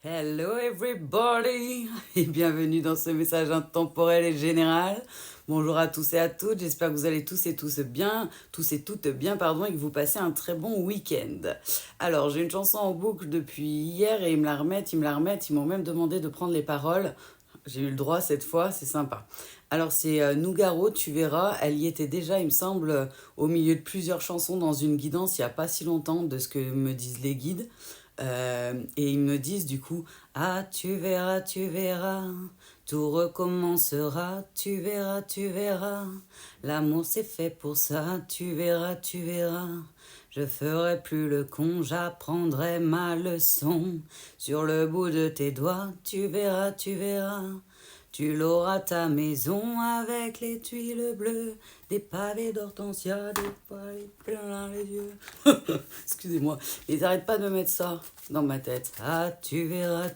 Hello everybody et bienvenue dans ce message intemporel et général. Bonjour à tous et à toutes, j'espère que vous allez tous et toutes bien, et que vous passez un très bon week-end. Alors j'ai une chanson en boucle depuis hier et ils me la remettent, ils m'ont même demandé de prendre les paroles. J'ai eu le droit cette fois, c'est sympa. Alors c'est Nougaro, tu verras, elle y était déjà, il me semble, au milieu de plusieurs chansons dans une guidance il n'y a pas si longtemps de ce que me disent les guides. Et ils me disent du coup, ah tu verras, tout recommencera, tu verras, l'amour c'est fait pour ça, tu verras. Je ferai plus le con, j'apprendrai ma leçon. Sur le bout de tes doigts, tu verras, tu verras. Tu l'auras ta maison avec les tuiles bleues, des pavés d'hortensia, des pavés plein dans les yeux. Excusez-moi, ils n'arrêtent pas de me mettre ça dans ma tête. Ah, tu verras,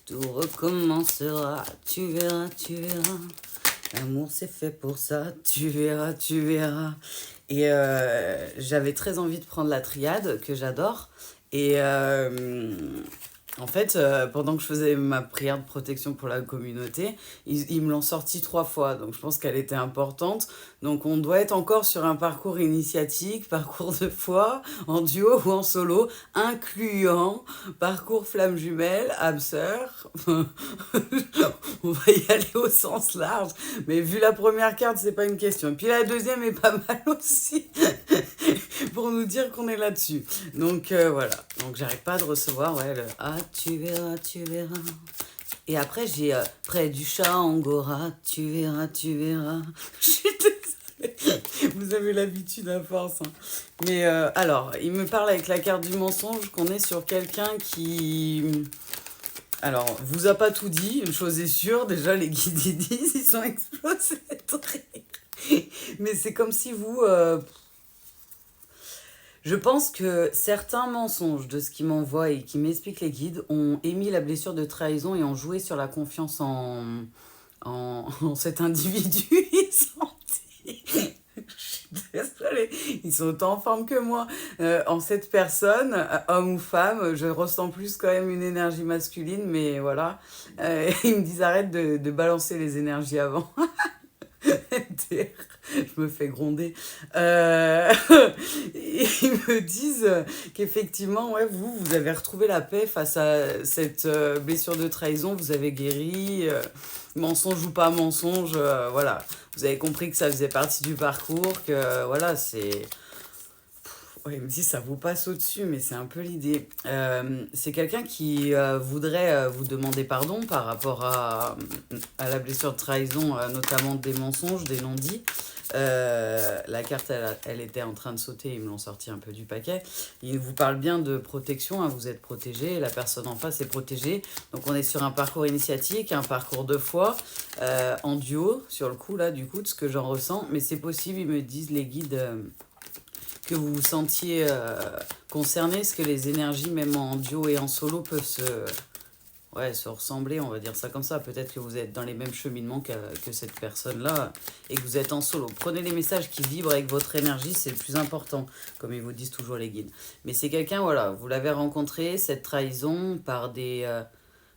tout recommencera, tu verras. L'amour c'est fait pour ça, tu verras, tu verras. Et j'avais très envie de prendre la triade, que j'adore. Et en fait, pendant que je faisais ma prière de protection pour la communauté, ils me l'ont sortie 3 fois, donc je pense qu'elle était importante. Donc on doit être encore sur un parcours initiatique, parcours de foi, en duo ou en solo, incluant parcours flamme jumelle, âme sœur. On va y aller au sens large, mais vu la première carte, c'est pas une question. Et puis la deuxième est pas mal aussi, pour nous dire qu'on est là-dessus. Donc voilà, donc j'arrête pas de recevoir le ah tu verras. Et après j'ai près du chat Angora, tu verras, tu verras. Je suis désolée, vous avez l'habitude à force. Hein. Mais alors, il me parle avec la carte du mensonge qu'on est sur quelqu'un qui... Alors, vous a pas tout dit, une chose est sûre, déjà les guides ils disent, ils sont explosés de rire. Mais c'est comme si vous... Je pense que certains mensonges de ce qu'ils m'envoient et qui m'expliquent les guides ont émis la blessure de trahison et ont joué sur la confiance en cet individu. Ils sont... Je suis désolée, ils sont autant en forme que moi. En cette personne, homme ou femme, je ressens plus quand même une énergie masculine, mais voilà. Ils me disent arrête de balancer les énergies avant. Je me fais gronder. Ils me disent qu'effectivement, ouais, vous avez retrouvé la paix face à cette blessure de trahison, vous avez guéri, mensonge ou pas mensonge, voilà. Vous avez compris que ça faisait partie du parcours, que voilà, c'est... Ouais, il me dit ça vous passe au-dessus, mais c'est un peu l'idée. C'est quelqu'un qui voudrait vous demander pardon par rapport à la blessure de trahison, notamment des mensonges, des non-dits. La carte, elle était en train de sauter, ils me l'ont sorti un peu du paquet. Il vous parle bien de protection, hein, vous êtes protégé, la personne en face est protégée. Donc on est sur un parcours initiatique, un parcours de foi, en duo, sur le coup, là, du coup, de ce que j'en ressens. Mais c'est possible, ils me disent les guides... que vous vous sentiez concerné, est-ce que les énergies, même en duo et en solo, peuvent se ressembler, on va dire ça comme ça. Peut-être que vous êtes dans les mêmes cheminements que cette personne-là et que vous êtes en solo. Prenez les messages qui vibrent avec votre énergie, c'est le plus important, comme ils vous disent toujours les guides. Mais c'est quelqu'un, voilà, vous l'avez rencontré, cette trahison, par des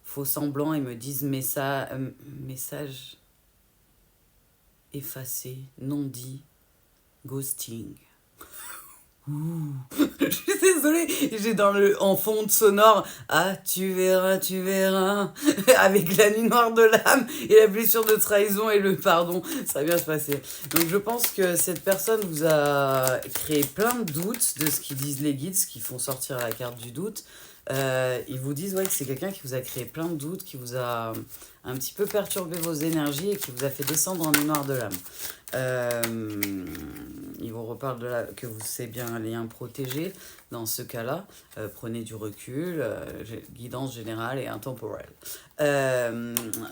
faux semblants, ils me disent message effacé, non dit, ghosting. Je suis désolée, j'ai en fond sonore ah tu verras avec la nuit noire de l'âme et la blessure de trahison et le pardon, ça va bien se passer. Donc je pense que cette personne vous a créé plein de doutes de ce qu'ils disent les guides, ce qu'ils font sortir la carte du doute. Ils vous disent que c'est quelqu'un qui vous a créé plein de doutes, qui vous a un petit peu perturbé vos énergies et qui vous a fait descendre en nuit noire de l'âme. Il vous reparle que c'est bien un lien protégé dans ce cas-là. Prenez du recul, guidance générale et intemporelle.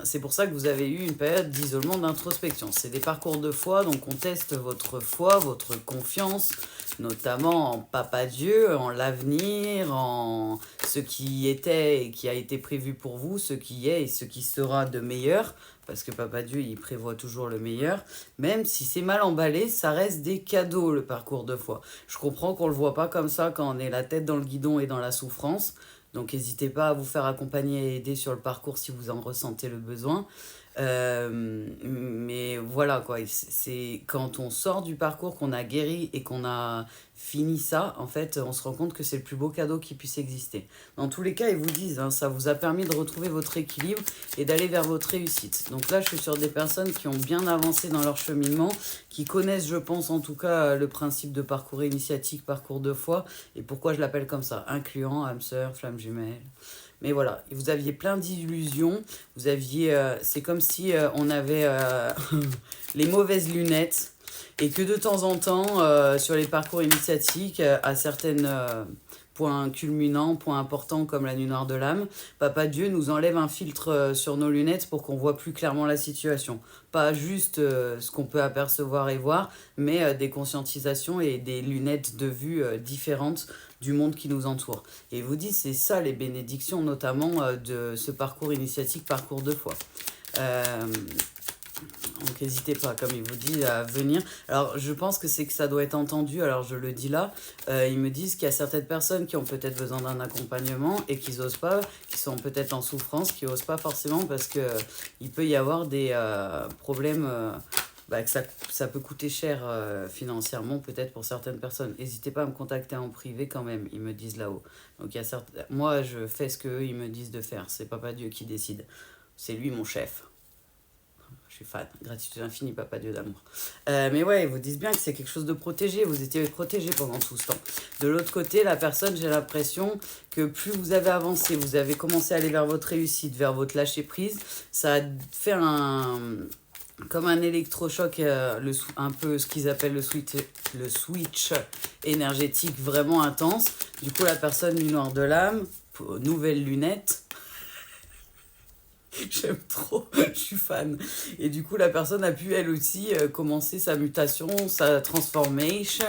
C'est pour ça que vous avez eu une période d'isolement, d'introspection. C'est des parcours de foi, donc on teste votre foi, votre confiance, notamment en Papa Dieu, en l'avenir, en ce qui était et qui a été prévu pour vous, ce qui est et ce qui sera de meilleur. Parce que Papa Dieu, il prévoit toujours le meilleur. Même si c'est mal emballé, ça reste des cadeaux, le parcours de foi. Je comprends qu'on ne le voit pas comme ça quand on est la tête dans le guidon et dans la souffrance. Donc n'hésitez pas à vous faire accompagner et aider sur le parcours si vous en ressentez le besoin. Mais voilà quoi, c'est quand on sort du parcours, qu'on a guéri et qu'on a fini ça, en fait, on se rend compte que c'est le plus beau cadeau qui puisse exister. Dans tous les cas, ils vous disent, hein, ça vous a permis de retrouver votre équilibre et d'aller vers votre réussite. Donc là, je suis sur des personnes qui ont bien avancé dans leur cheminement, qui connaissent, je pense en tout cas, le principe de parcours initiatique, parcours de foi, et pourquoi je l'appelle comme ça, incluant âme sœur, flamme jumelle. Mais voilà, vous aviez plein d'illusions, vous aviez, c'est comme si on avait les mauvaises lunettes et que de temps en temps, sur les parcours initiatiques, à certains points culminants, points importants comme la nuit noire de l'âme, Papa Dieu nous enlève un filtre sur nos lunettes pour qu'on voit plus clairement la situation. Pas juste ce qu'on peut apercevoir et voir, mais des conscientisations et des lunettes de vue différentes du monde qui nous entoure. Et vous dites, c'est ça les bénédictions, notamment de ce parcours initiatique, parcours de foi. Donc n'hésitez pas, comme il vous dit, à venir. Alors je pense que c'est que ça doit être entendu, alors je le dis là. Ils me disent qu'il y a certaines personnes qui ont peut-être besoin d'un accompagnement et qui n'osent pas, qui sont peut-être en souffrance, qui n'osent pas forcément parce qu'il peut y avoir des problèmes... que ça peut coûter cher financièrement peut-être pour certaines personnes. N'hésitez pas à me contacter en privé quand même, ils me disent là-haut. Donc moi je fais ce qu'eux ils me disent de faire, c'est Papa Dieu qui décide. C'est lui mon chef. Je suis fan, gratitude infinie Papa Dieu d'amour. Mais ouais, ils vous disent bien que c'est quelque chose de protégé, vous étiez protégé pendant tout ce temps. De l'autre côté, la personne, j'ai l'impression que plus vous avez avancé, vous avez commencé à aller vers votre réussite, vers votre lâcher prise, ça a fait comme un électrochoc, un peu ce qu'ils appellent le switch énergétique vraiment intense. Du coup, la personne du noir de l'âme, nouvelles lunettes, j'aime trop, je suis fan. Et du coup, la personne a pu, elle aussi, commencer sa mutation, sa transformation.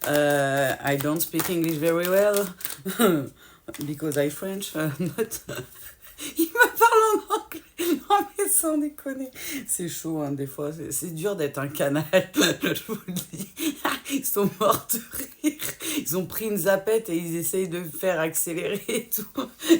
I don't speak English very well, because I French, not... Il me parle en anglais. Non mais sans déconner. C'est chaud hein, des fois. C'est dur d'être un canal. Je vous le dis. Ils sont morts de rire. Ils ont pris une zapette et ils essayent de faire accélérer et tout.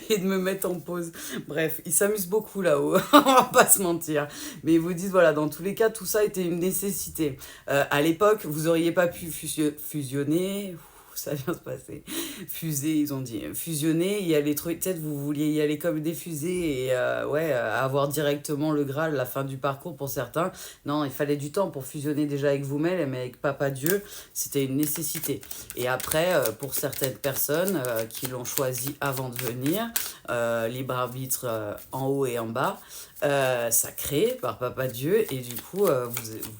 Et de me mettre en pause. Bref, ils s'amusent beaucoup là-haut. On va pas se mentir. Mais ils vous disent, voilà, dans tous les cas, tout ça était une nécessité. À l'époque, vous auriez pas pu fusionner... Ça vient de se passer. Fusée, ils ont dit. Fusionner, y aller trop... Peut-être vous vouliez y aller comme des fusées et avoir directement le Graal, la fin du parcours pour certains. Non, il fallait du temps pour fusionner déjà avec vous-même, mais avec Papa Dieu, c'était une nécessité. Et après, pour certaines personnes qui l'ont choisi avant de venir, libre arbitre en haut et en bas, sacré par Papa Dieu, et du coup,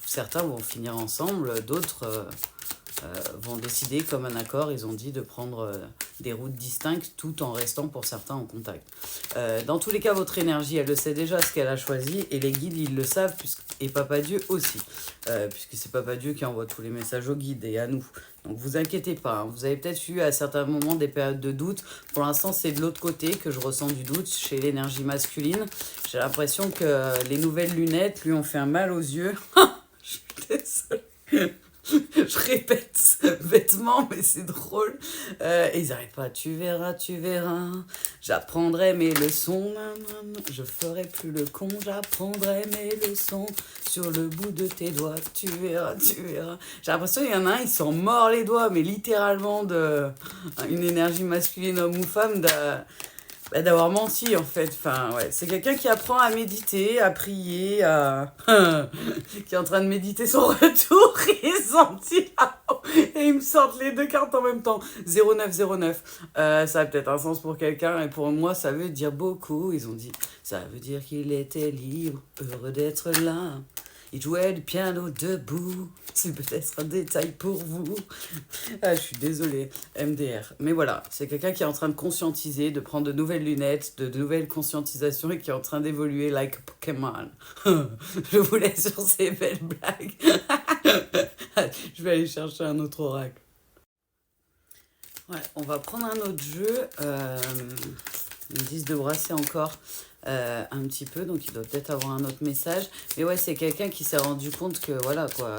certains vont finir ensemble, d'autres... vont décider comme un accord, ils ont dit de prendre des routes distinctes tout en restant pour certains en contact. Dans tous les cas, votre énergie, elle le sait déjà ce qu'elle a choisi et les guides, ils le savent et Papa Dieu aussi, puisque c'est Papa Dieu qui envoie tous les messages aux guides et à nous. Donc vous inquiétez pas, hein. Vous avez peut-être eu à certains moments des périodes de doute. Pour l'instant, c'est de l'autre côté que je ressens du doute chez l'énergie masculine. J'ai l'impression que les nouvelles lunettes lui ont fait un mal aux yeux. Je suis désolée. Je répète bêtement, mais c'est drôle. Et ils n'arrêtent pas. Tu verras, tu verras. J'apprendrai mes leçons. Je ferai plus le con. J'apprendrai mes leçons sur le bout de tes doigts. Tu verras, tu verras. J'ai l'impression qu'il y en a un, il s'en mord les doigts, mais littéralement une énergie masculine, homme ou femme, d'avoir menti en fait. Enfin, ouais. C'est quelqu'un qui apprend à méditer, à prier, qui est en train de méditer son retour. Ils sont dit là-haut. Et ils me sortent les deux cartes en même temps. 0909. Ça a peut-être un sens pour quelqu'un et pour moi ça veut dire beaucoup. Ils ont dit ça veut dire qu'il était libre, heureux d'être là. Il jouait du piano debout. C'est peut-être un détail pour vous. Ah, je suis désolée, MDR. Mais voilà, c'est quelqu'un qui est en train de conscientiser, de prendre de nouvelles lunettes, de nouvelles conscientisations et qui est en train d'évoluer like Pokémon. Je vous laisse sur ces belles blagues. Je vais aller chercher un autre oracle. Ouais, on va prendre un autre jeu. Ils me disent de brasser encore un petit peu, donc il doit peut-être avoir un autre message. Mais ouais, c'est quelqu'un qui s'est rendu compte que, voilà, quoi,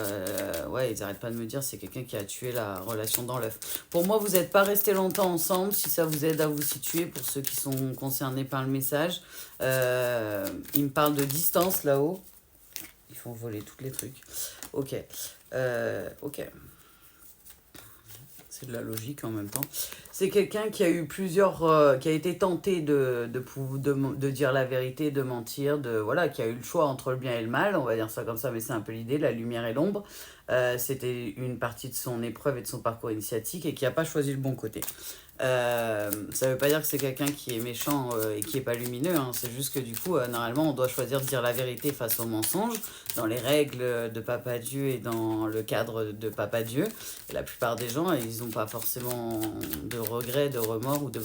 ouais, ils arrêtent pas de me dire, c'est quelqu'un qui a tué la relation dans l'œuf. Pour moi, vous n'êtes pas restés longtemps ensemble, si ça vous aide à vous situer, pour ceux qui sont concernés par le message. Il me parle de distance, là-haut. Ils font voler tous les trucs. Ok. Ok. C'est de la logique en même temps. C'est quelqu'un qui a eu qui a été tenté de dire la vérité, de mentir, voilà, qui a eu le choix entre le bien et le mal, on va dire ça comme ça, mais c'est un peu l'idée, la lumière et l'ombre. C'était une partie de son épreuve et de son parcours initiatique et qui n'a pas choisi le bon côté. Ça veut pas dire que c'est quelqu'un qui est méchant et qui est pas lumineux, hein. C'est juste que du coup, normalement, on doit choisir de dire la vérité face au mensonge, dans les règles de Papa Dieu et dans le cadre de Papa Dieu. Et la plupart des gens, ils n'ont pas forcément de regrets, de remords ou de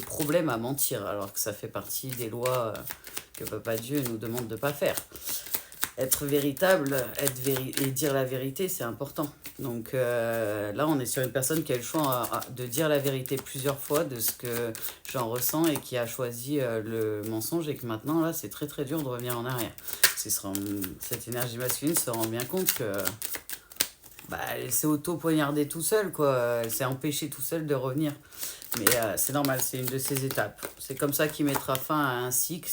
problèmes à mentir, alors que ça fait partie des lois que Papa Dieu nous demande de pas faire. Être véritable, et dire la vérité, c'est important. Donc là, on est sur une personne qui a le choix de dire la vérité plusieurs fois de ce que j'en ressens et qui a choisi le mensonge et que maintenant, là, c'est très très dur de revenir en arrière. Cette énergie masculine se rend bien compte que elle s'est auto-poignardée tout seul, quoi. Elle s'est empêchée tout seul de revenir. Mais c'est normal, c'est une de ces étapes. C'est comme ça qu'il mettra fin à un cycle.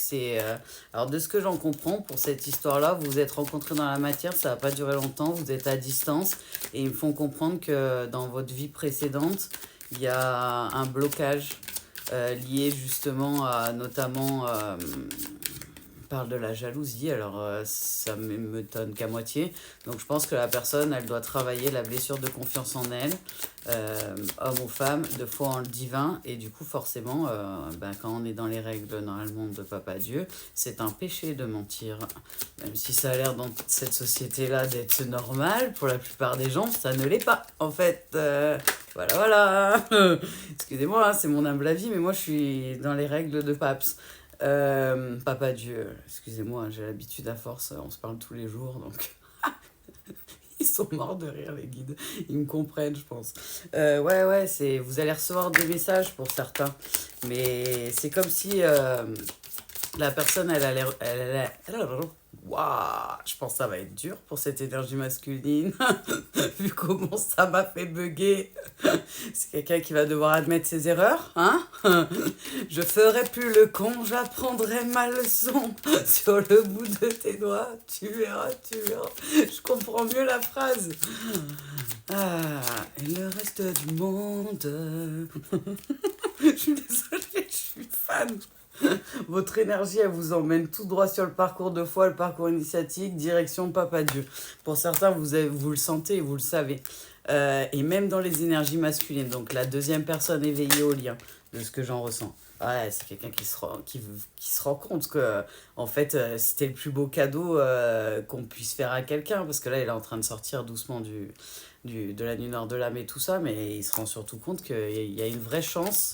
Alors de ce que j'en comprends, pour cette histoire-là, vous vous êtes rencontrés dans la matière, ça va pas durer longtemps, vous êtes à distance. Et ils me font comprendre que dans votre vie précédente, il y a un blocage lié justement à notamment... parle de la jalousie, alors ça m'étonne qu'à moitié. Donc je pense que la personne, elle doit travailler la blessure de confiance en elle, homme ou femme, de foi en le divin. Et du coup, forcément, quand on est dans les règles normalement de Papa Dieu, c'est un péché de mentir. Même si ça a l'air dans cette société-là d'être normal, pour la plupart des gens, ça ne l'est pas. En fait, voilà. Excusez-moi, hein, c'est mon humble avis, mais moi je suis dans les règles de Paps. Papa Dieu, excusez-moi, j'ai l'habitude à force, on se parle tous les jours, donc ils sont morts de rire les guides, ils me comprennent je pense. Ouais, vous allez recevoir des messages pour certains, mais c'est comme si la personne waouh, je pense que ça va être dur pour cette énergie masculine, vu comment ça m'a fait bugger. C'est quelqu'un qui va devoir admettre ses erreurs, hein. Je ferai plus le con, j'apprendrai ma leçon. Sur le bout de tes doigts, tu verras. Je comprends mieux la phrase. Et le reste du monde. Je suis désolée, je suis fan. Votre énergie, elle vous emmène tout droit sur le parcours de foi, le parcours initiatique, direction Papa Dieu. Pour certains, vous le sentez et vous le savez. Et même dans les énergies masculines, donc la deuxième personne éveillée au lien, de ce que j'en ressens. Ouais, c'est quelqu'un qui se rend compte que, en fait, c'était le plus beau cadeau qu'on puisse faire à quelqu'un, parce que là, il est en train de sortir doucement de la nuit nord de l'âme et tout ça, mais il se rend surtout compte qu'il y a une vraie chance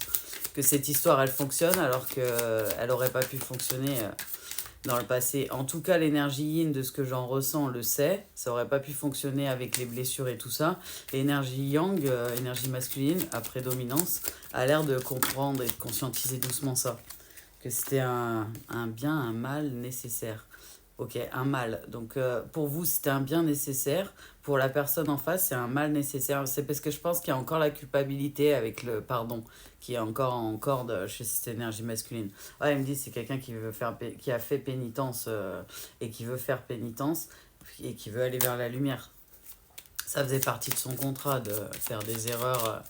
que cette histoire, elle fonctionne, alors qu'elle n'aurait pas pu fonctionner dans le passé. En tout cas, l'énergie yin, de ce que j'en ressens, le sait. Ça aurait pas pu fonctionner avec les blessures et tout ça. L'énergie yang, énergie masculine, à prédominance, a l'air de comprendre et de conscientiser doucement ça. Que c'était un bien, un mal nécessaire. Ok, un mal. Donc pour vous, c'était un bien nécessaire. Pour la personne en face, c'est un mal nécessaire. C'est parce que je pense qu'il y a encore la culpabilité avec le pardon, qui est encore en corde chez cette énergie masculine. Ouais, il me dit c'est quelqu'un qui a fait pénitence et qui veut faire pénitence et qui veut aller vers la lumière. Ça faisait partie de son contrat de faire des erreurs.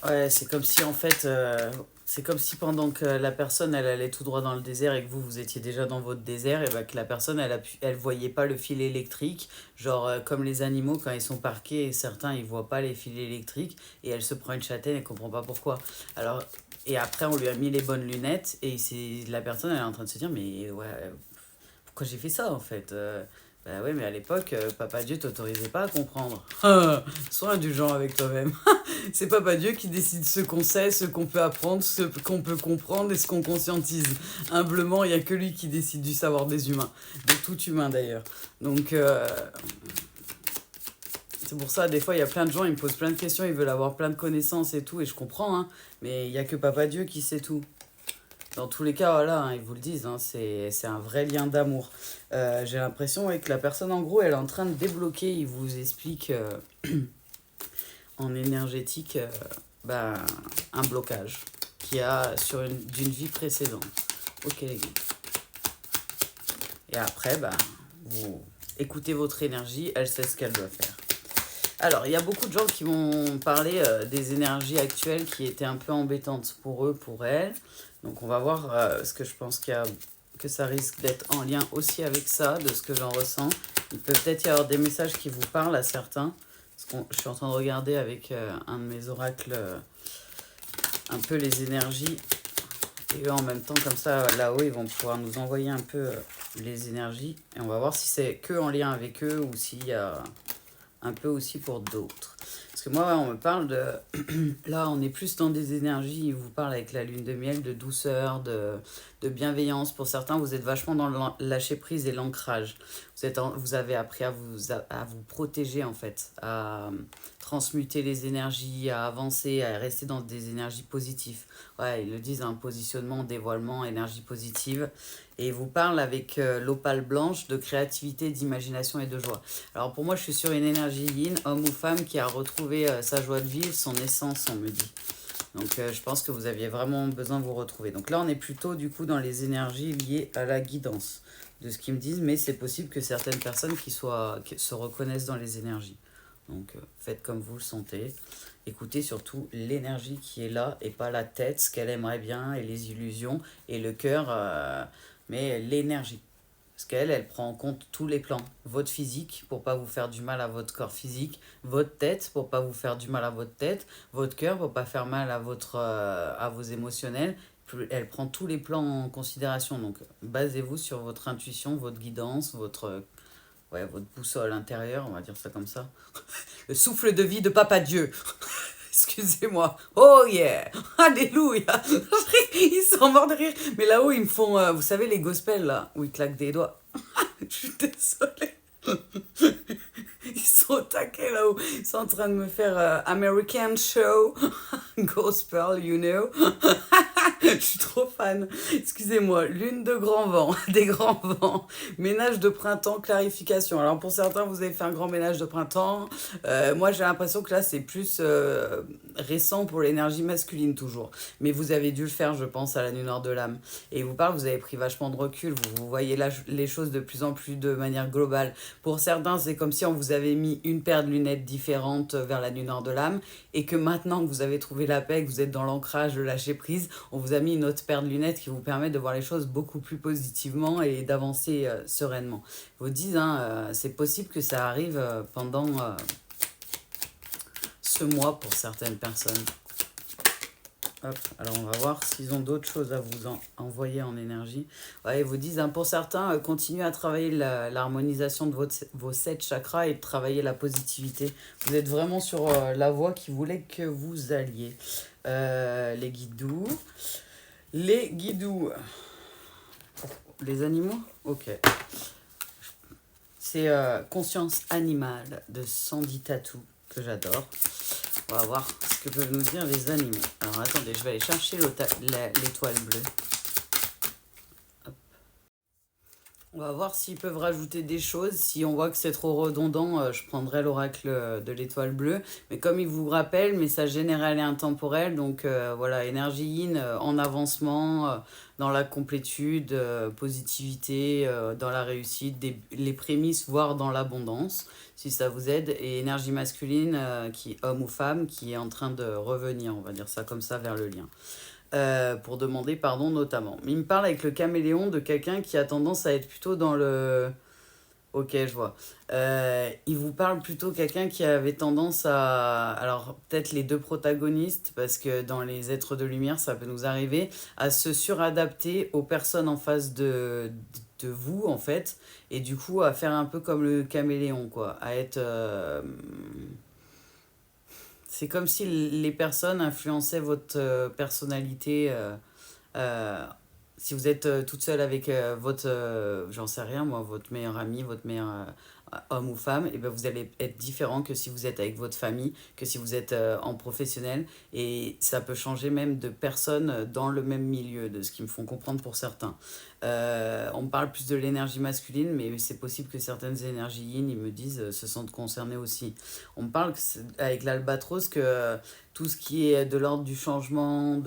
Ouais, c'est comme si en fait, c'est comme si pendant que la personne elle allait tout droit dans le désert et que vous étiez déjà dans votre désert, et que la personne elle voyait pas le fil électrique, genre comme les animaux quand ils sont parqués, et certains ils voient pas les fils électriques et elle se prend une châtaigne et comprend pas pourquoi. Alors et après on lui a mis les bonnes lunettes et la personne elle est en train de se dire mais ouais, pourquoi j'ai fait ça en fait. Bah ouais, mais à l'époque, Papa Dieu t'autorisait pas à comprendre. Sois indulgent avec toi-même. C'est Papa Dieu qui décide ce qu'on sait, ce qu'on peut apprendre, ce qu'on peut comprendre et ce qu'on conscientise. Humblement, il n'y a que lui qui décide du savoir des humains. De tout humain d'ailleurs. Donc, c'est pour ça, des fois, il y a plein de gens, ils me posent plein de questions, ils veulent avoir plein de connaissances et tout, et je comprends, hein. Mais il n'y a que Papa Dieu qui sait tout. Dans tous les cas, voilà, hein, ils vous le disent, hein, c'est un vrai lien d'amour. J'ai l'impression ouais, que la personne, en gros, elle est en train de débloquer. Il vous explique en énergétique bah, un blocage qu'il y a d'une vie précédente. Ok, les gars. Et après, bah, vous écoutez votre énergie, elle sait ce qu'elle doit faire. Alors, il y a beaucoup de gens qui m'ont parlé des énergies actuelles qui étaient un peu embêtantes pour eux, pour elles. Donc, on va voir ce que je pense que ça risque d'être en lien aussi avec ça, de ce que j'en ressens. Il peut peut-être y avoir des messages qui vous parlent à certains. Parce que je suis en train de regarder avec un de mes oracles un peu les énergies. Et eux, en même temps, comme ça, là-haut, ils vont pouvoir nous envoyer un peu les énergies. Et on va voir si c'est que en lien avec eux ou s'il y a un peu aussi pour d'autres. Parce que moi, on me parle de... Là, on est plus dans des énergies, il vous parle avec la lune de miel, de douceur, de bienveillance. Pour certains, vous êtes vachement dans le lâcher prise et l'ancrage. Vous avez appris à vous protéger, en fait, à transmuter les énergies, à avancer, à rester dans des énergies positives. Ouais, ils le disent, un positionnement, dévoilement, énergie positive. Et il vous parle avec l'opale blanche de créativité, d'imagination et de joie. Alors pour moi, je suis sur une énergie yin, homme ou femme, qui a retrouvé sa joie de vivre, son essence, on me dit. Donc je pense que vous aviez vraiment besoin de vous retrouver. Donc là, on est plutôt du coup dans les énergies liées à la guidance de ce qu'ils me disent, mais c'est possible que certaines personnes qui se reconnaissent dans les énergies. Donc faites comme vous le sentez. Écoutez surtout l'énergie qui est là et pas la tête, ce qu'elle aimerait bien et les illusions et le cœur, mais l'énergie. Parce qu'elle, elle prend en compte tous les plans. Votre physique, pour pas vous faire du mal à votre corps physique. Votre tête, pour pas vous faire du mal à votre tête. Votre cœur, pour pas faire mal à vos émotionnels. Elle prend tous les plans en considération. Donc, basez-vous sur votre intuition, votre guidance, votre boussole intérieure, on va dire ça comme ça. Le souffle de vie de Papa Dieu. Excusez-moi. Oh yeah. Alléluia. Ils sont morts de rire. Mais là-haut, ils me font, vous savez, les gospels, là, où ils claquent des doigts. Je suis désolée. Ils sont au taquet là-haut. Ils sont en train de me faire American Show. Gospel, you know. Je suis trop fan. Excusez-moi. Lune de grand vent, des grands vents. Ménage de printemps, clarification. Alors pour certains, vous avez fait un grand ménage de printemps. Moi, j'ai l'impression que là, c'est plus récent pour l'énergie masculine toujours. Mais vous avez dû le faire, je pense, à la nuit noire de l'âme. Et vous parle, vous avez pris vachement de recul. Vous voyez les choses de plus en plus de manière globale. Pour certains, c'est comme si on vous avait mis une paire de lunettes différentes vers la nuit noire de l'âme. Et que maintenant que vous avez trouvé la paix, que vous êtes dans l'ancrage, le lâcher prise, on vous a mis une autre paire de lunettes qui vous permet de voir les choses beaucoup plus positivement et d'avancer sereinement. Vous dites, hein, c'est possible que ça arrive pendant ce mois pour certaines personnes. Hop, alors on va voir s'ils ont d'autres choses à vous envoyer en énergie. Ouais, ils vous disent, hein, pour certains, continuez à travailler l'harmonisation de vos 7 chakras et de travailler la positivité. Vous êtes vraiment sur la voie qui voulait que vous alliez. Les guidous. Les guidous. Les animaux. Ok. C'est Conscience animale de Sandy Tattoo que j'adore. On va voir ce que peuvent nous dire les animaux. Alors attendez, je vais aller chercher l'étoile bleue. Hop. On va voir s'ils peuvent rajouter des choses. Si on voit que c'est trop redondant, je prendrai l'oracle de l'étoile bleue. Mais comme il vous rappelle, message général et intemporel. Donc voilà, énergie yin en avancement, dans la complétude, positivité, dans la réussite, les prémices, voire dans l'abondance, si ça vous aide. Et énergie masculine, homme ou femme, qui est en train de revenir, on va dire ça comme ça, vers le lien. Pour demander pardon notamment. Mais il me parle avec le caméléon de quelqu'un qui a tendance à être plutôt dans le... Ok, je vois. Il vous parle plutôt quelqu'un qui avait tendance à... Alors, peut-être les deux protagonistes, parce que dans les êtres de lumière, ça peut nous arriver, à se suradapter aux personnes en face de vous, en fait, et du coup, à faire un peu comme le caméléon, quoi. À être... C'est comme si les personnes influençaient votre personnalité. Euh, Si vous êtes toute seule avec votre, j'en sais rien moi, votre meilleur ami, votre meilleur homme ou femme, et ben vous allez être différent que si vous êtes avec votre famille, que si vous êtes en professionnel. Et ça peut changer même de personnes dans le même milieu, de ce qui me font comprendre pour certains. On parle plus de l'énergie masculine, mais c'est possible que certaines énergies yin, ils me disent, se sentent concernées aussi. On me parle avec l'albatros que tout ce qui est de l'ordre du changement,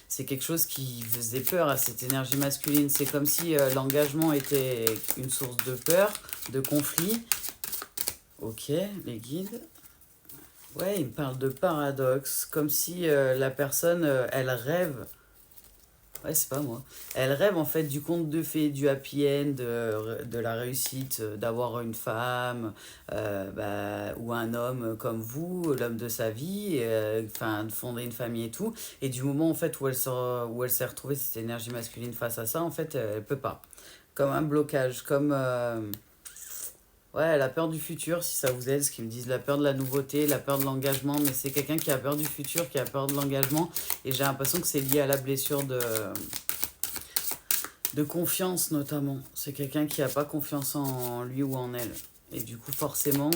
c'est quelque chose qui faisait peur à cette énergie masculine. C'est comme si l'engagement était une source de peur, de conflit. Ok, les guides. Ouais, ils me parlent de paradoxe, comme si la personne, elle rêve. Ouais, c'est pas moi. Elle rêve en fait du conte de fées, du happy end, de la réussite, d'avoir une femme ou un homme comme vous, l'homme de sa vie, enfin de fonder une famille et tout. Et du moment en fait où elle s'est retrouvée cette énergie masculine face à ça, en fait, elle peut pas. Comme un blocage, comme ouais, la peur du futur, si ça vous aide, ce qu'ils me disent, la peur de la nouveauté, la peur de l'engagement, mais c'est quelqu'un qui a peur du futur, qui a peur de l'engagement, et j'ai l'impression que c'est lié à la blessure de confiance notamment. C'est quelqu'un qui n'a pas confiance en lui ou en elle. Et du coup, forcément,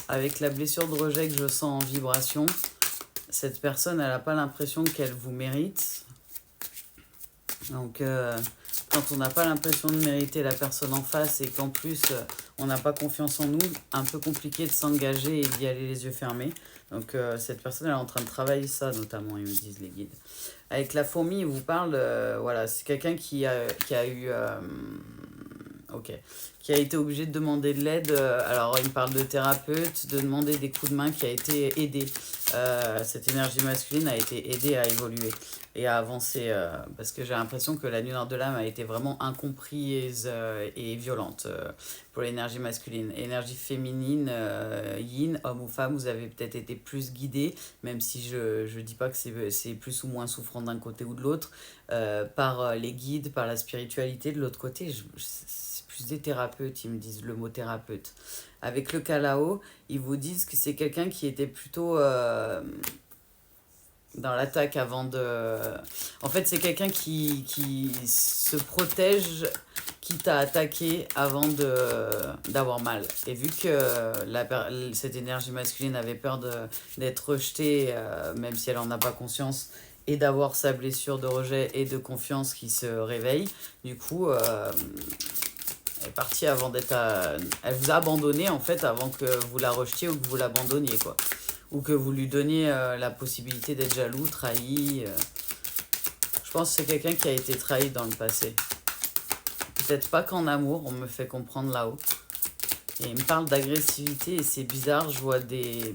avec la blessure de rejet que je sens en vibration, cette personne, elle n'a pas l'impression qu'elle vous mérite. Donc, quand on n'a pas l'impression de mériter la personne en face et qu'en plus on n'a pas confiance en nous, un peu compliqué de s'engager et d'y aller les yeux fermés. Donc cette personne elle est en train de travailler ça notamment, ils me disent les guides. Avec la fourmi, ils vous parlent, voilà, c'est quelqu'un qui a eu... ok. Qui a été obligé de demander de l'aide. Alors, il me parle de thérapeute, de demander des coups de main, qui a été aidé. Cette énergie masculine a été aidée à évoluer et à avancer. Parce que j'ai l'impression que la nuit noire de l'âme a été vraiment incomprise et violente pour l'énergie masculine. Énergie féminine, yin, homme ou femme, vous avez peut-être été plus guidé, même si je ne dis pas que c'est plus ou moins souffrant d'un côté ou de l'autre, par les guides, par la spiritualité. De l'autre côté, c'est plus des thérapeutes, ils me disent le mot thérapeute. Avec le Kalao, ils vous disent que c'est quelqu'un qui était plutôt dans l'attaque avant de... En fait, c'est quelqu'un qui se protège, quitte à attaquer avant d'avoir mal. Et vu que cette énergie masculine avait peur d'être rejetée, même si elle n'en a pas conscience, et d'avoir sa blessure de rejet et de confiance qui se réveille, du coup... elle est partie avant d'être elle vous a abandonné en fait avant que vous la rejetiez ou que vous l'abandonniez quoi. Ou que vous lui donniez la possibilité d'être jaloux, trahi. Je pense que c'est quelqu'un qui a été trahi dans le passé. Peut-être pas qu'en amour, on me fait comprendre là-haut. Et il me parle d'agressivité et c'est bizarre, je vois des...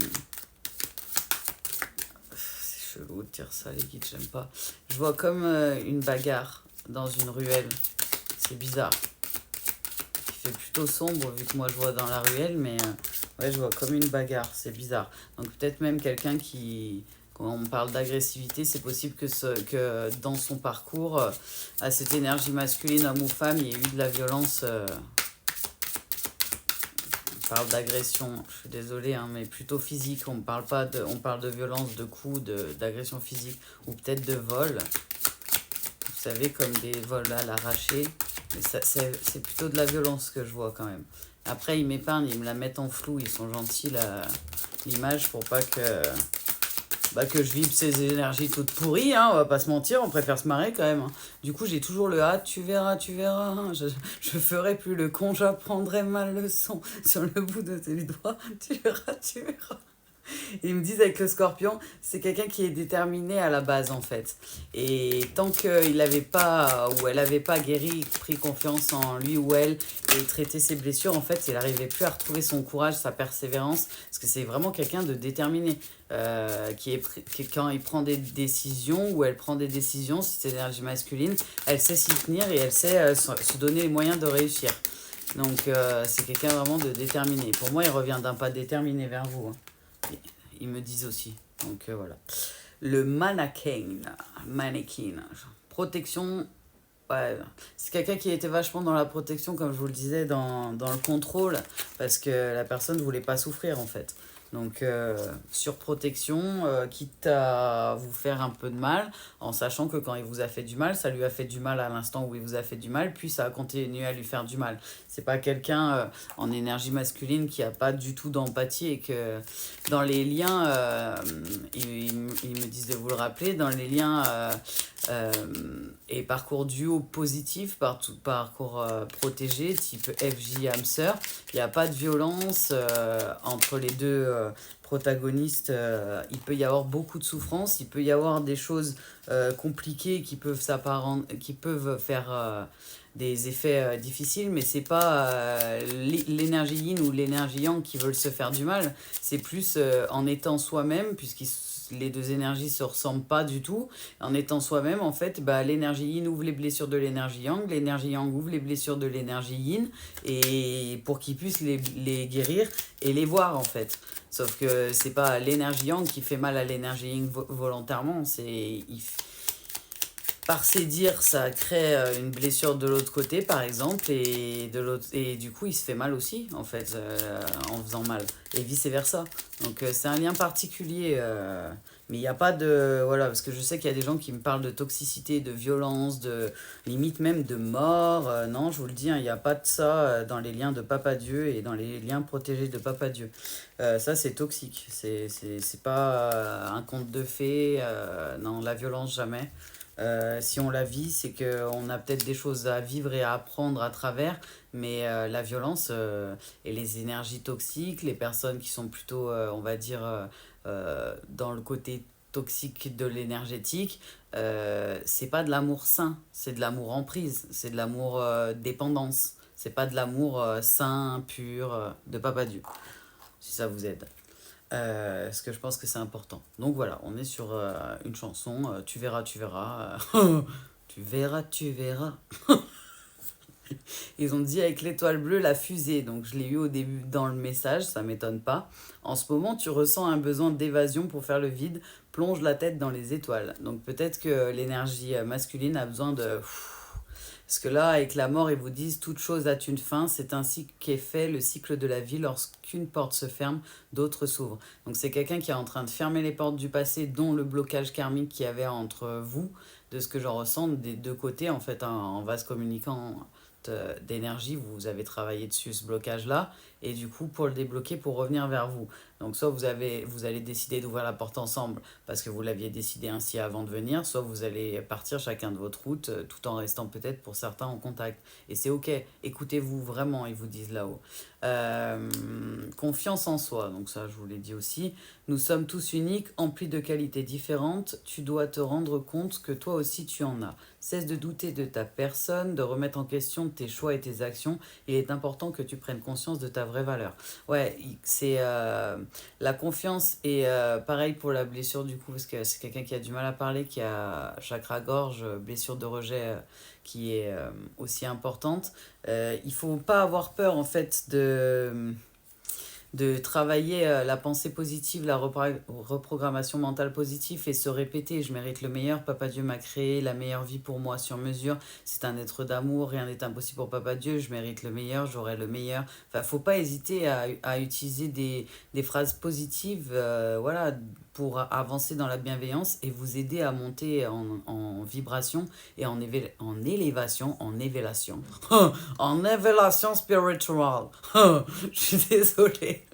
C'est chelou de dire ça les guides, j'aime pas. Je vois comme une bagarre dans une ruelle. C'est bizarre. C'est plutôt sombre vu que moi je vois dans la ruelle, mais ouais, je vois comme une bagarre, c'est bizarre. Donc peut-être même quelqu'un qui, quand on parle d'agressivité, c'est possible que dans son parcours, à cette énergie masculine, homme ou femme, il y ait eu de la violence. On parle d'agression, je suis désolée, hein, mais plutôt physique. On parle de violence, de coups, d'agression physique, ou peut-être de vol. Vous savez, comme des vols à l'arraché. Mais c'est plutôt de la violence que je vois quand même. Après, ils m'épargnent, ils me la mettent en flou, ils sont gentils, l'image, pour pas que je vibre ces énergies toutes pourries, hein, on va pas se mentir, on préfère se marrer quand même. Hein. Du coup, j'ai toujours le hâte, tu verras, tu verras. Hein. Je ferai plus le con, j'apprendrai ma leçon sur le bout de tes doigts, tu verras, tu verras. Ils me disent avec le scorpion, c'est quelqu'un qui est déterminé à la base en fait. Et tant qu'il n'avait pas, ou elle n'avait pas guéri, pris confiance en lui ou elle et traité ses blessures, en fait, il n'arrivait plus à retrouver son courage, sa persévérance, parce que c'est vraiment quelqu'un de déterminé. Quand il prend des décisions, ou elle prend des décisions, cette énergie masculine, elle sait s'y tenir et elle sait se donner les moyens de réussir. Donc c'est quelqu'un vraiment de déterminé. Pour moi, il revient d'un pas déterminé vers vous. Hein. Ils me disent aussi. Donc voilà. Le mannequin. Protection. Ouais. C'est quelqu'un qui était vachement dans la protection, comme je vous le disais, dans le contrôle. Parce que la personne ne voulait pas souffrir en fait. Donc, surprotection, quitte à vous faire un peu de mal, en sachant que quand il vous a fait du mal, ça lui a fait du mal à l'instant où il vous a fait du mal, puis ça a continué à lui faire du mal. C'est pas quelqu'un en énergie masculine qui a pas du tout d'empathie et que dans les liens, ils me disent de vous le rappeler, dans les liens euh, et parcours duo positif, parcours protégé, type FJ âme sœur, il n'y a pas de violence entre les deux protagonistes. Il peut y avoir beaucoup de souffrance, il peut y avoir des choses compliquées qui peuvent faire des effets difficiles, mais c'est pas l'énergie yin ou l'énergie yang qui veulent se faire du mal, c'est plus en étant soi-même, les deux énergies se ressemblent pas du tout. En étant soi-même, en fait, bah, l'énergie yin ouvre les blessures de l'énergie l'énergie yang ouvre les blessures de l'énergie yin, et pour qu'ils puissent les guérir et les voir, en fait. Sauf que c'est pas l'énergie yang qui fait mal à l'énergie yin volontairement, par ses dires, ça crée une blessure de l'autre côté, par exemple, et du coup, il se fait mal aussi, en fait, en faisant mal, et vice-versa. Donc, c'est un lien particulier, mais il n'y a pas de... Voilà, parce que je sais qu'il y a des gens qui me parlent de toxicité, de violence, de limite même de mort. Non, je vous le dis, hein, il n'y a pas de ça dans les liens de Papa Dieu et dans les liens protégés de Papa Dieu. Ça, c'est toxique, c'est pas un conte de fées, non, la violence, jamais. Si on la vit, c'est qu'on a peut-être des choses à vivre et à apprendre à travers, mais la violence et les énergies toxiques, les personnes qui sont plutôt, on va dire, dans le côté toxique de l'énergétique, c'est pas de l'amour sain, c'est de l'amour emprise, c'est de l'amour dépendance, c'est pas de l'amour sain, pur, de Papa Dieu, si ça vous aide. Parce que je pense que c'est important. Donc voilà, on est sur une chanson, Tu verras, tu verras. Tu verras, tu verras. Ils ont dit avec l'étoile bleue, la fusée. Donc je l'ai eu au début dans le message, ça m'étonne pas. En ce moment, tu ressens un besoin d'évasion pour faire le vide. Plonge la tête dans les étoiles. Donc peut-être que l'énergie masculine a besoin de... Parce que là, avec la mort, ils vous disent toute chose a une fin. C'est ainsi qu'est fait le cycle de la vie. Lorsqu'une porte se ferme, d'autres s'ouvrent. Donc c'est quelqu'un qui est en train de fermer les portes du passé, dont le blocage karmique qu'il y avait entre vous, de ce que j'en ressens des deux côtés, en fait, en vase communicant d'énergie, vous avez travaillé dessus ce blocage-là, et du coup, pour le débloquer, pour revenir vers vous. Donc soit vous allez décider d'ouvrir la porte ensemble parce que vous l'aviez décidé ainsi avant de venir, soit vous allez partir chacun de votre route tout en restant peut-être pour certains en contact. Et c'est ok, écoutez-vous vraiment, ils vous disent là-haut. Confiance en soi, donc ça je vous l'ai dit aussi. Nous sommes tous uniques, emplis de qualités différentes. Tu dois te rendre compte que toi aussi tu en as. Cesse de douter de ta personne, de remettre en question tes choix et tes actions. Il est important que tu prennes conscience de ta vraie valeur. Ouais, c'est la confiance, et pareil pour la blessure du coup, parce que c'est quelqu'un qui a du mal à parler, qui a chakra-gorge, blessure de rejet qui est aussi importante. Il faut pas avoir peur en fait de travailler la pensée positive, la reprogrammation mentale positive, et se répéter: je mérite le meilleur, Papa Dieu m'a créé la meilleure vie pour moi sur mesure, c'est un être d'amour, rien n'est impossible pour Papa Dieu, je mérite le meilleur, j'aurai le meilleur. Enfin, faut pas hésiter à utiliser des phrases positives, voilà, pour avancer dans la bienveillance et vous aider à monter en vibration et en élévation, en évélation. En évélation spirituelle. Je suis désolée.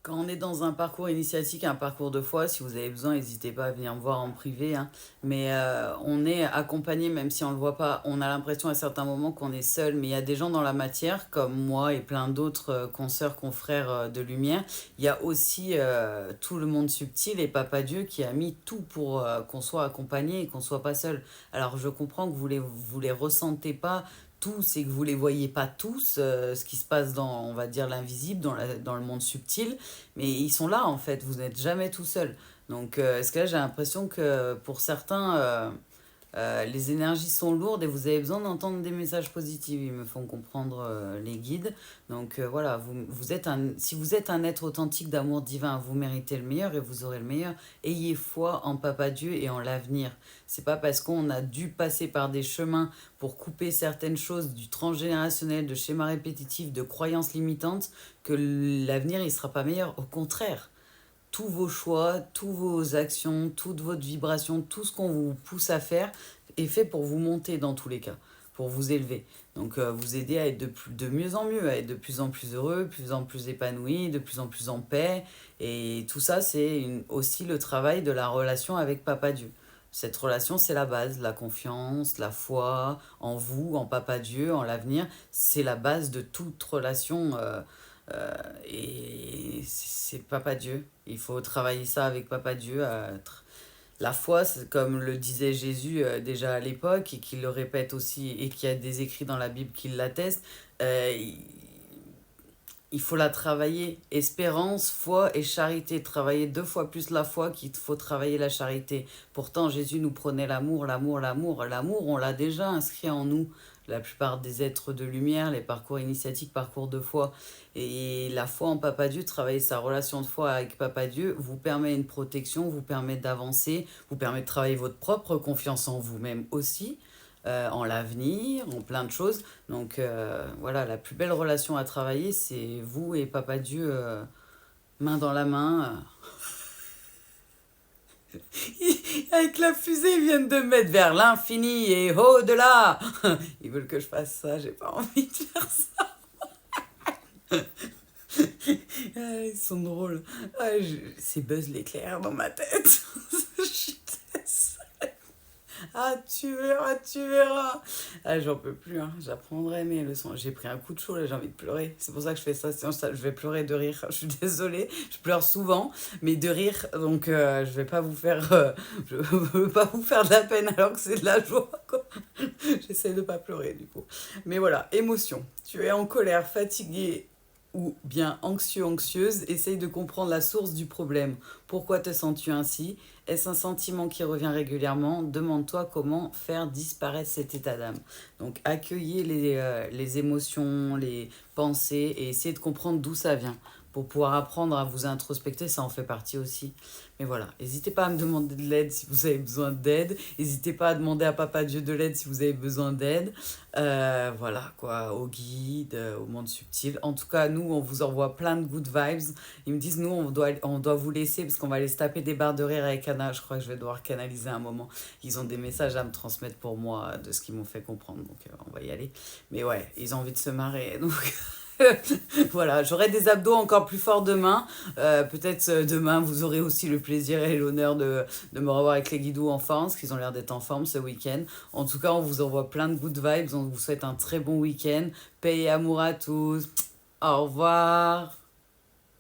Quand on est dans un parcours initiatique, un parcours de foi, si vous avez besoin, n'hésitez pas à venir me voir en privé, hein. Mais on est accompagné, même si on ne le voit pas. On a l'impression à certains moments qu'on est seul, mais il y a des gens dans la matière, comme moi et plein d'autres consoeurs, confrères de lumière. Il y a aussi tout le monde subtil et Papa Dieu qui a mis tout pour qu'on soit accompagné et qu'on ne soit pas seul. Alors je comprends que vous les ressentez pas tous et que vous les voyez pas tous, ce qui se passe dans, on va dire, l'invisible, dans le monde subtil, mais ils sont là en fait, vous n'êtes jamais tout seul. Donc, est-ce que là, j'ai l'impression que pour certains, Les énergies sont lourdes et vous avez besoin d'entendre des messages positifs. Ils me font comprendre les guides. Donc voilà, si vous êtes un être authentique d'amour divin, vous méritez le meilleur et vous aurez le meilleur. Ayez foi en Papa Dieu et en l'avenir. C'est pas parce qu'on a dû passer par des chemins pour couper certaines choses du transgénérationnel, de schémas répétitifs, de croyances limitantes, que l'avenir il sera pas meilleur. Au contraire, tous vos choix, toutes vos actions, toute votre vibration, tout ce qu'on vous pousse à faire est fait pour vous monter dans tous les cas, pour vous élever. Donc vous aider à être de mieux en mieux, à être de plus en plus heureux, de plus en plus épanoui, de plus en plus en paix. Et tout ça, c'est aussi le travail de la relation avec Papa Dieu. Cette relation, c'est la base, la confiance, la foi en vous, en Papa Dieu, en l'avenir. C'est la base de toute relation. Et c'est Papa Dieu. Il faut travailler ça avec Papa Dieu. La foi, c'est comme le disait Jésus déjà à l'époque et qu'il le répète aussi et qu'il y a des écrits dans la Bible qui l'attestent. Il faut la travailler. Espérance, foi et charité. Travailler 2 fois plus la foi qu'il faut travailler la charité. Pourtant, Jésus nous prenait l'amour, l'amour, l'amour. L'amour, on l'a déjà inscrit en nous. La plupart des êtres de lumière, les parcours initiatiques, parcours de foi. Et la foi en Papa Dieu, travailler sa relation de foi avec Papa Dieu, vous permet une protection, vous permet d'avancer, vous permet de travailler votre propre confiance en vous-même aussi, en l'avenir, en plein de choses. Donc voilà, la plus belle relation à travailler, c'est vous et Papa Dieu, main dans la main. Avec la fusée, ils viennent de me mettre vers l'infini et au-delà. Ils veulent que je fasse ça, j'ai pas envie de faire ça. Ah, ils sont drôles. Ah, c'est Buzz l'éclair dans ma tête. Je suis désolée. Ah, tu verras, tu verras. Ah, j'en peux plus, hein. J'apprendrai mes leçons. J'ai pris un coup de chaud, là, j'ai envie de pleurer. C'est pour ça que je fais ça, sinon je vais pleurer de rire. Je suis désolée, je pleure souvent, mais de rire. Donc, je vais pas vous faire... je veux pas vous faire de la peine alors que c'est de la joie, quoi. J'essaie de pas pleurer, du coup. Mais voilà, émotion. Tu es en colère, fatigué ou bien anxieux, anxieuse, essaye de comprendre la source du problème. Pourquoi te sens-tu ainsi? Est-ce un sentiment qui revient régulièrement? Demande-toi comment faire disparaître cet état d'âme. Donc accueillez les émotions, les pensées et essayez de comprendre d'où ça vient. Pour pouvoir apprendre à vous introspecter, ça en fait partie aussi. Mais voilà, n'hésitez pas à me demander de l'aide si vous avez besoin d'aide. N'hésitez pas à demander à Papa Dieu de l'aide si vous avez besoin d'aide. Voilà, quoi, au guide, au monde subtil. En tout cas, nous, on vous envoie plein de good vibes. Ils me disent, nous, on doit vous laisser parce qu'on va aller se taper des barres de rire avec Anna. Je crois que je vais devoir canaliser un moment. Ils ont des messages à me transmettre pour moi de ce qu'ils m'ont fait comprendre. Donc, on va y aller. Mais ouais, ils ont envie de se marrer. Donc... Voilà, j'aurai des abdos encore plus forts demain. Peut-être demain, vous aurez aussi le plaisir et l'honneur de me revoir avec les guidoux en forme, parce qu'ils ont l'air d'être en forme ce week-end. En tout cas, on vous envoie plein de good vibes. On vous souhaite un très bon week-end. Paix et amour à tous. Au revoir.